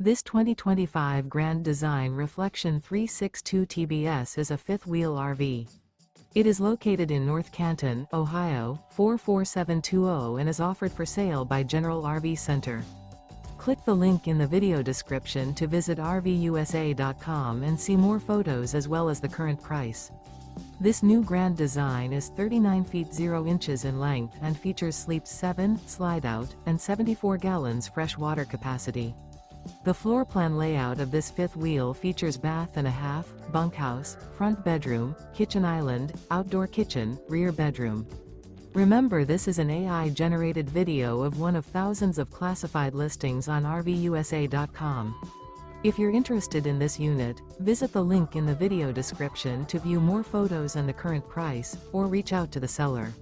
This 2025 Grand Design Reflection 362 TBS is a fifth-wheel RV. It is located in North Canton, Ohio, 44720 and is offered for sale by General RV Center. Click the link in the video description to visit RVUSA.com and see more photos as well as the current price. This new Grand Design is 39 feet 0 inches in length and features sleeps 7, slide-out, and 74 gallons fresh water capacity. The floor plan layout of this fifth wheel features bath and a half, bunkhouse, front bedroom, kitchen island, outdoor kitchen, rear bedroom. Remember, this is an AI-generated video of one of thousands of classified listings on RVUSA.com. If you're interested in this unit, visit the link in the video description to view more photos and the current price, or reach out to the seller.